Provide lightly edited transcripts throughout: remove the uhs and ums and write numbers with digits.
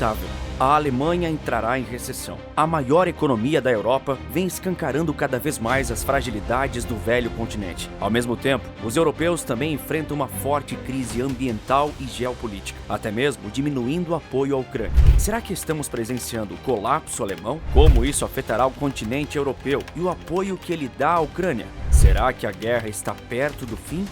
inevitável. A Alemanha entrará em recessão. A maior economia da Europa vem escancarando cada vez mais as fragilidades do velho continente. Ao mesmo tempo, os europeus também enfrentam uma forte crise ambiental e geopolítica, até mesmo diminuindo o apoio à Ucrânia. Será que estamos presenciando o colapso alemão? Como isso afetará o continente europeu e o apoio que ele dá à Ucrânia? Será que a guerra está perto do fim?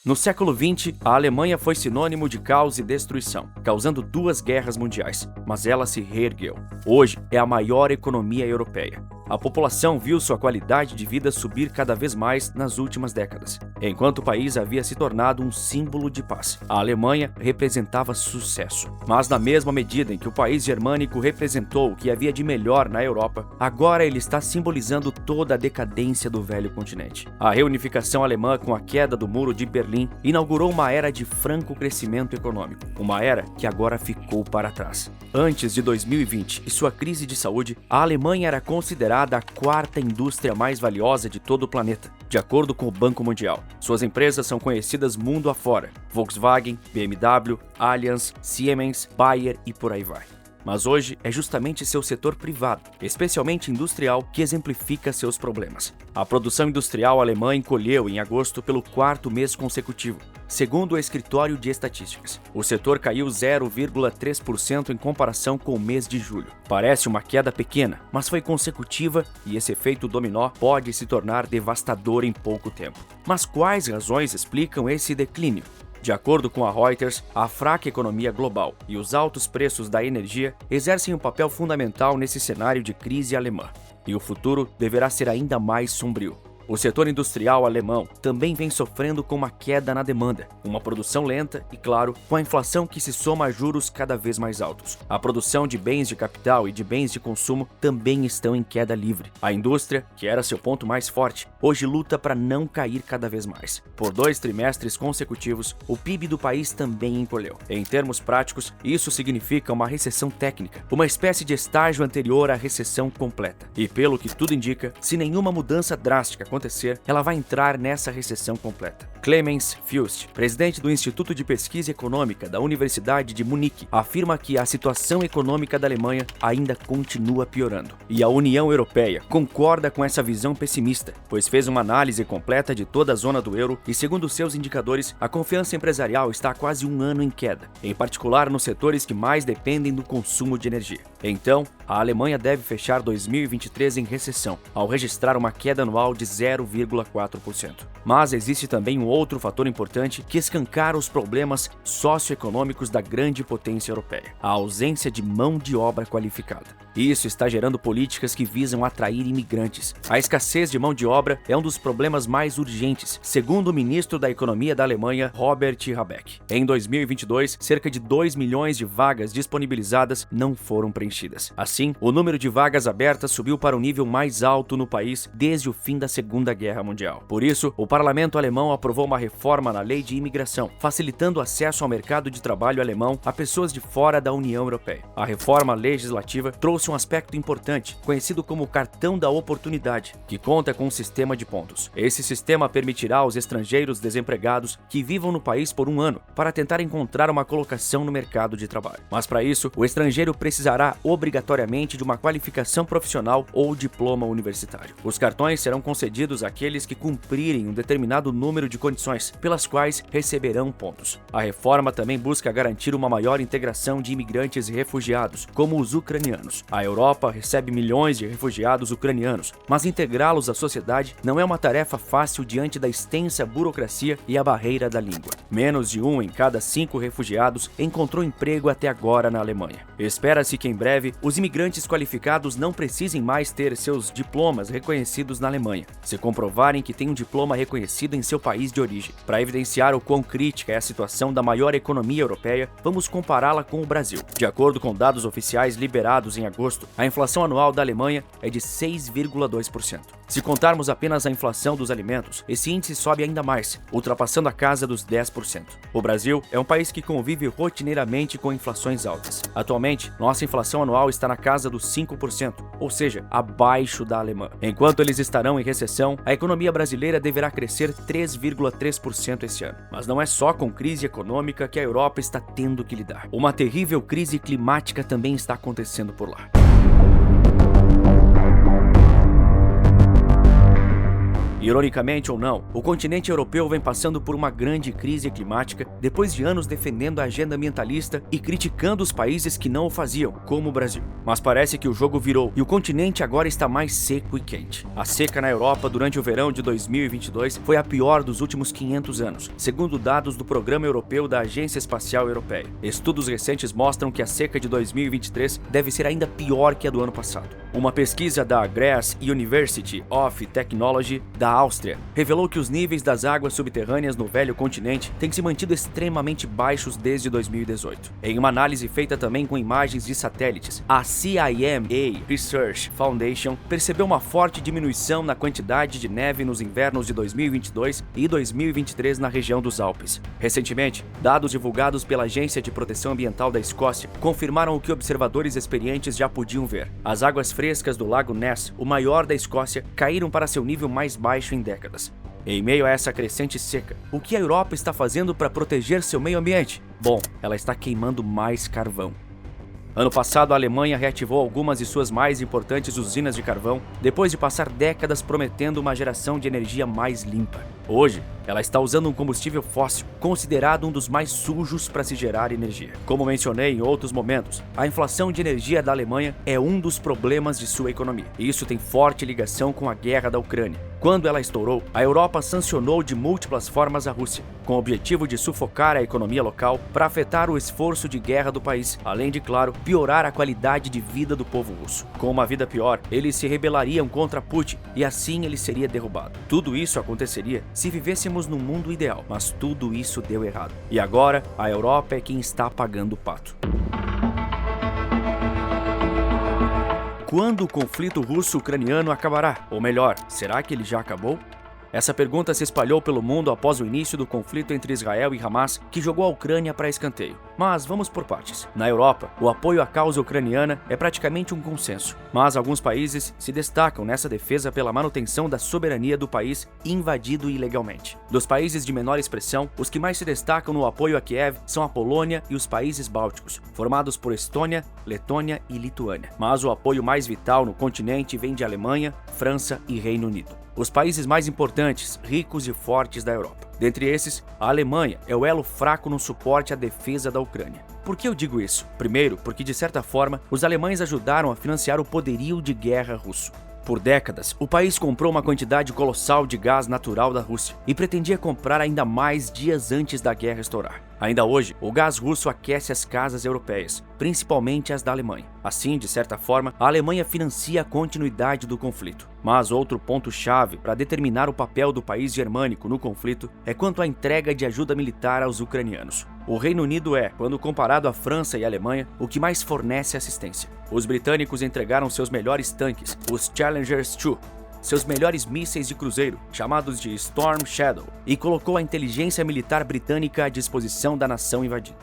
No século XX, a Alemanha foi sinônimo de caos e destruição, causando 2 guerras mundiais, mas ela se reergueu. Hoje é a maior economia europeia. A população viu sua qualidade de vida subir cada vez mais nas últimas décadas, enquanto o país havia se tornado um símbolo de paz. A Alemanha representava sucesso. Mas na mesma medida em que o país germânico representou o que havia de melhor na Europa, agora ele está simbolizando toda a decadência do velho continente. A reunificação alemã com a queda do Muro de Berlim inaugurou uma era de franco crescimento econômico, uma era que agora ficou para trás. Antes de 2020 e sua crise de saúde, a Alemanha era considerada a 4ª indústria mais valiosa de todo o planeta, de acordo com o Banco Mundial. Suas empresas são conhecidas mundo afora: Volkswagen, BMW, Allianz, Siemens, Bayer e por aí vai. Mas hoje é justamente seu setor privado, especialmente industrial, que exemplifica seus problemas. A produção industrial alemã encolheu em agosto pelo 4º mês consecutivo, segundo o Escritório de Estatísticas. O setor caiu 0,3% em comparação com o mês de julho. Parece uma queda pequena, mas foi consecutiva e esse efeito dominó pode se tornar devastador em pouco tempo. Mas quais razões explicam esse declínio? De acordo com a Reuters, a fraca economia global e os altos preços da energia exercem um papel fundamental nesse cenário de crise alemã. E o futuro deverá ser ainda mais sombrio. O setor industrial alemão também vem sofrendo com uma queda na demanda, uma produção lenta e, claro, com a inflação que se soma a juros cada vez mais altos. A produção de bens de capital e de bens de consumo também estão em queda livre. A indústria, que era seu ponto mais forte, hoje luta para não cair cada vez mais. Por 2 trimestres consecutivos, o PIB do país também encolheu. Em termos práticos, isso significa uma recessão técnica, uma espécie de estágio anterior à recessão completa. E pelo que tudo indica, se nenhuma mudança drástica acontecer, ela vai entrar nessa recessão completa. Clemens Fust, presidente do Instituto de Pesquisa Econômica da Universidade de Munique, afirma que a situação econômica da Alemanha ainda continua piorando. E a União Europeia concorda com essa visão pessimista, pois fez uma análise completa de toda a zona do euro e, segundo seus indicadores, a confiança empresarial está há quase 1 ano em queda, em particular nos setores que mais dependem do consumo de energia. Então, a Alemanha deve fechar 2023 em recessão, ao registrar uma queda anual de 0,4%. Mas existe também um outro fator importante que escancara os problemas socioeconômicos da grande potência europeia: a ausência de mão de obra qualificada. Isso está gerando políticas que visam atrair imigrantes. A escassez de mão de obra é um dos problemas mais urgentes, segundo o ministro da Economia da Alemanha, Robert Habeck. Em 2022, cerca de 2 milhões de vagas disponibilizadas não foram preenchidas. Assim, o número de vagas abertas subiu para o nível mais alto no país desde o fim da Segunda Guerra Mundial. Por isso, o parlamento alemão aprovou uma reforma na lei de imigração, facilitando o acesso ao mercado de trabalho alemão a pessoas de fora da União Europeia. A reforma legislativa trouxe um aspecto importante, conhecido como cartão da oportunidade, que conta com um sistema de pontos. Esse sistema permitirá aos estrangeiros desempregados que vivam no país por 1 ano para tentar encontrar uma colocação no mercado de trabalho. Mas para isso, o estrangeiro precisará obrigatoriamente de uma qualificação profissional ou diploma universitário. Os cartões serão concedidos àqueles que cumprirem um determinado número de condições, pelas quais receberão pontos. A reforma também busca garantir uma maior integração de imigrantes e refugiados, como os ucranianos. A Europa recebe milhões de refugiados ucranianos, mas integrá-los à sociedade não é uma tarefa fácil diante da extensa burocracia e a barreira da língua. Menos de 1 em cada 5 refugiados encontrou emprego até agora na Alemanha. Espera-se que em breve os imigrantes qualificados não precisem mais ter seus diplomas reconhecidos na Alemanha, se comprovarem que têm um diploma reconhecido em seu país de origem. Para evidenciar o quão crítica é a situação da maior economia europeia, vamos compará-la com o Brasil. De acordo com dados oficiais liberados em agosto, a inflação anual da Alemanha é de 6,2%. Se contarmos apenas a inflação dos alimentos, esse índice sobe ainda mais, ultrapassando a casa dos 10%. O Brasil é um país que convive rotineiramente com inflações altas. Atualmente, nossa inflação anual está na casa dos 5%, ou seja, abaixo da alemã. Enquanto eles estarão em recessão, a economia brasileira deverá crescer 3,3% esse ano. Mas não é só com crise econômica que a Europa está tendo que lidar. Uma terrível crise climática também está acontecendo por lá. Ironicamente ou não, o continente europeu vem passando por uma grande crise climática depois de anos defendendo a agenda ambientalista e criticando os países que não o faziam, como o Brasil. Mas parece que o jogo virou e o continente agora está mais seco e quente. A seca na Europa durante o verão de 2022 foi a pior dos últimos 500 anos, segundo dados do Programa Europeu da Agência Espacial Europeia. Estudos recentes mostram que a seca de 2023 deve ser ainda pior que a do ano passado. Uma pesquisa da Graz University of Technology da Áustria revelou que os níveis das águas subterrâneas no velho continente têm se mantido extremamente baixos desde 2018. Em uma análise feita também com imagens de satélites, a CIMA Research Foundation percebeu uma forte diminuição na quantidade de neve nos invernos de 2022 e 2023 na região dos Alpes. Recentemente, dados divulgados pela Agência de Proteção Ambiental da Escócia confirmaram o que observadores experientes já podiam ver. As águas frescas do Lago Ness, o maior da Escócia, caíram para seu nível mais baixo em décadas. Em meio a essa crescente seca, o que a Europa está fazendo para proteger seu meio ambiente? Bom, ela está queimando mais carvão. Ano passado, a Alemanha reativou algumas de suas mais importantes usinas de carvão, depois de passar décadas prometendo uma geração de energia mais limpa. Hoje, ela está usando um combustível fóssil, considerado um dos mais sujos para se gerar energia. Como mencionei em outros momentos, a inflação de energia da Alemanha é um dos problemas de sua economia. E isso tem forte ligação com a guerra da Ucrânia. Quando ela estourou, a Europa sancionou de múltiplas formas a Rússia, com o objetivo de sufocar a economia local para afetar o esforço de guerra do país, além de, claro, piorar a qualidade de vida do povo russo. Com uma vida pior, eles se rebelariam contra Putin e assim ele seria derrubado. Tudo isso aconteceria se vivêssemos num mundo ideal, mas tudo isso deu errado. E agora, a Europa é quem está pagando o pato. Quando o conflito russo-ucraniano acabará? Ou melhor, será que ele já acabou? Essa pergunta se espalhou pelo mundo após o início do conflito entre Israel e Hamas, que jogou a Ucrânia para escanteio. Mas vamos por partes. Na Europa, o apoio à causa ucraniana é praticamente um consenso, mas alguns países se destacam nessa defesa pela manutenção da soberania do país invadido ilegalmente. Dos países de menor expressão, os que mais se destacam no apoio a Kiev são a Polônia e os países bálticos, formados por Estônia, Letônia e Lituânia. Mas o apoio mais vital no continente vem de Alemanha, França e Reino Unido. Os países mais importantes, ricos e fortes da Europa. Dentre esses, a Alemanha é o elo fraco no suporte à defesa da Ucrânia. Por que eu digo isso? Primeiro, porque de certa forma, os alemães ajudaram a financiar o poderio de guerra russo. Por décadas, o país comprou uma quantidade colossal de gás natural da Rússia e pretendia comprar ainda mais dias antes da guerra estourar. Ainda hoje, o gás russo aquece as casas europeias, principalmente as da Alemanha. Assim, de certa forma, a Alemanha financia a continuidade do conflito. Mas outro ponto-chave para determinar o papel do país germânico no conflito é quanto à entrega de ajuda militar aos ucranianos. O Reino Unido é, quando comparado à França e à Alemanha, o que mais fornece assistência. Os britânicos entregaram seus melhores tanques, os Challengers II, seus melhores mísseis de cruzeiro, chamados de Storm Shadow, e colocou a inteligência militar britânica à disposição da nação invadida.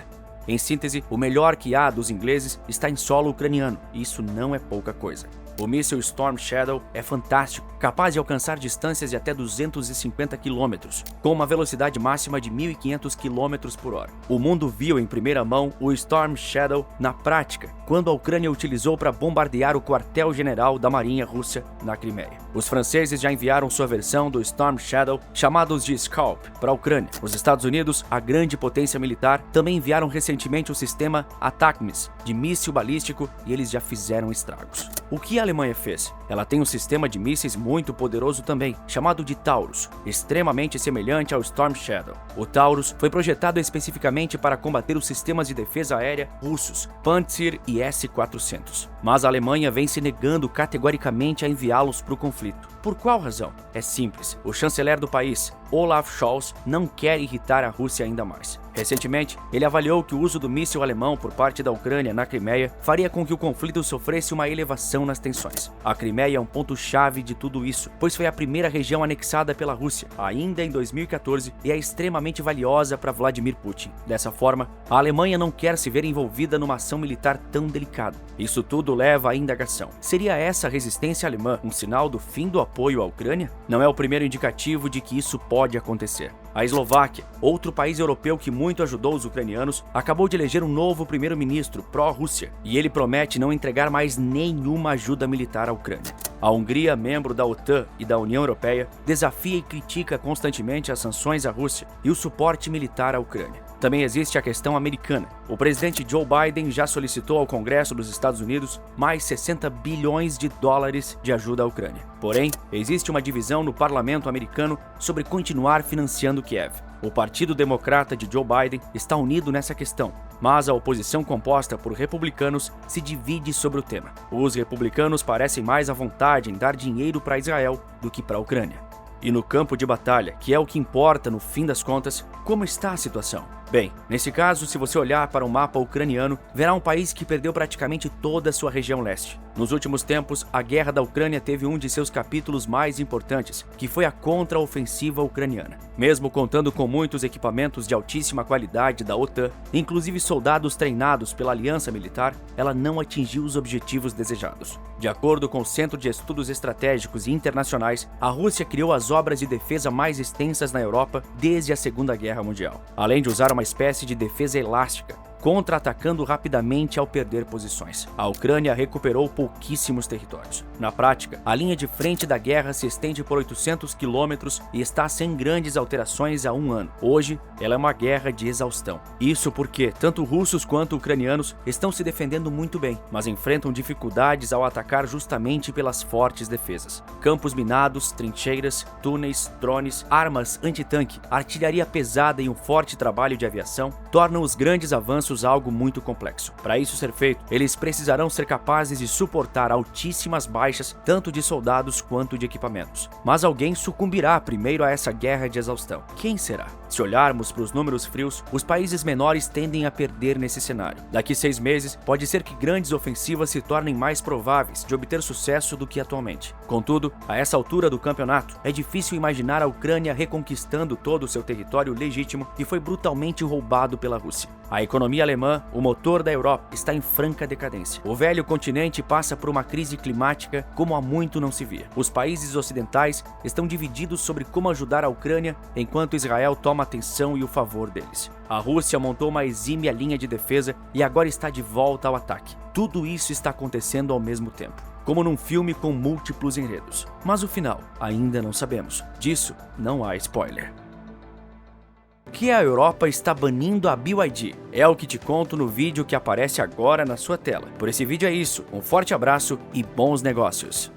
Em síntese, o melhor que há dos ingleses está em solo ucraniano, e isso não é pouca coisa. O míssil Storm Shadow é fantástico, capaz de alcançar distâncias de até 250 km, com uma velocidade máxima de 1.500 km por hora. O mundo viu em primeira mão o Storm Shadow na prática, quando a Ucrânia utilizou para bombardear o quartel-general da Marinha Russa na Crimeia. Os franceses já enviaram sua versão do Storm Shadow, chamados de Scalp, para a Ucrânia. Os Estados Unidos, a grande potência militar, também enviaram recentemente o sistema ATACMS, de míssil balístico, e eles já fizeram estragos. O que a Alemanha fez? Ela tem um sistema de mísseis muito poderoso também, chamado de Taurus, extremamente semelhante ao Storm Shadow. O Taurus foi projetado especificamente para combater os sistemas de defesa aérea russos, Pantsir e S-400. Mas a Alemanha vem se negando categoricamente a enviá-los para o conflito. Por qual razão? É simples. O chanceler do país, Olaf Scholz, não quer irritar a Rússia ainda mais. Recentemente, ele avaliou que o uso do míssil alemão por parte da Ucrânia na Crimeia faria com que o conflito sofresse uma elevação nas tensões. A Crimeia é um ponto-chave de tudo isso, pois foi a primeira região anexada pela Rússia, ainda em 2014, e é extremamente valiosa para Vladimir Putin. Dessa forma, a Alemanha não quer se ver envolvida numa ação militar tão delicada. Isso tudo leva à indagação. Seria essa resistência alemã um sinal do fim do apoio à Ucrânia? Não é o primeiro indicativo de que isso pode acontecer. A Eslováquia, outro país europeu que muito ajudou os ucranianos, acabou de eleger um novo primeiro-ministro pró-Rússia, e ele promete não entregar mais nenhuma ajuda militar à Ucrânia. A Hungria, membro da OTAN e da União Europeia, desafia e critica constantemente as sanções à Rússia e o suporte militar à Ucrânia. Também existe a questão americana. O presidente Joe Biden já solicitou ao Congresso dos Estados Unidos mais 60 bilhões de dólares de ajuda à Ucrânia. Porém, existe uma divisão no parlamento americano sobre continuar financiando Kiev. O Partido Democrata de Joe Biden está unido nessa questão, mas a oposição composta por republicanos se divide sobre o tema. Os republicanos parecem mais à vontade em dar dinheiro para Israel do que para a Ucrânia. E no campo de batalha, que é o que importa no fim das contas, como está a situação? Bem, nesse caso, se você olhar para o mapa ucraniano, verá um país que perdeu praticamente toda a sua região leste. Nos últimos tempos, a guerra da Ucrânia teve um de seus capítulos mais importantes, que foi a contra-ofensiva ucraniana. Mesmo contando com muitos equipamentos de altíssima qualidade da OTAN, inclusive soldados treinados pela aliança militar, ela não atingiu os objetivos desejados. De acordo com o Centro de Estudos Estratégicos e Internacionais, a Rússia criou as obras de defesa mais extensas na Europa desde a Segunda Guerra Mundial, além de usar uma espécie de defesa elástica, contra-atacando rapidamente ao perder posições. A Ucrânia recuperou pouquíssimos territórios. Na prática, a linha de frente da guerra se estende por 800 quilômetros e está sem grandes alterações há um ano. Hoje, ela é uma guerra de exaustão. Isso porque tanto russos quanto ucranianos estão se defendendo muito bem, mas enfrentam dificuldades ao atacar justamente pelas fortes defesas. Campos minados, trincheiras, túneis, drones, armas antitanque, artilharia pesada e um forte trabalho de aviação tornam os grandes avanços algo muito complexo. Para isso ser feito, eles precisarão ser capazes de suportar altíssimas baixas tanto de soldados quanto de equipamentos. Mas alguém sucumbirá primeiro a essa guerra de exaustão. Quem será? Se olharmos para os números frios, os países menores tendem a perder nesse cenário. Daqui 6 meses, pode ser que grandes ofensivas se tornem mais prováveis de obter sucesso do que atualmente. Contudo, a essa altura do campeonato, é difícil imaginar a Ucrânia reconquistando todo o seu território legítimo que foi brutalmente roubado pela Rússia. A economia alemã, o motor da Europa, está em franca decadência. O velho continente passa por uma crise climática como há muito não se via. Os países ocidentais estão divididos sobre como ajudar a Ucrânia, enquanto Israel toma atenção e o favor deles. A Rússia montou uma exímia linha de defesa e agora está de volta ao ataque. Tudo isso está acontecendo ao mesmo tempo, como num filme com múltiplos enredos. Mas o final, ainda não sabemos. Disso, não há spoiler. Que a Europa está banindo a BYD. É o que te conto no vídeo que aparece agora na sua tela. Por esse vídeo é isso, um forte abraço e bons negócios!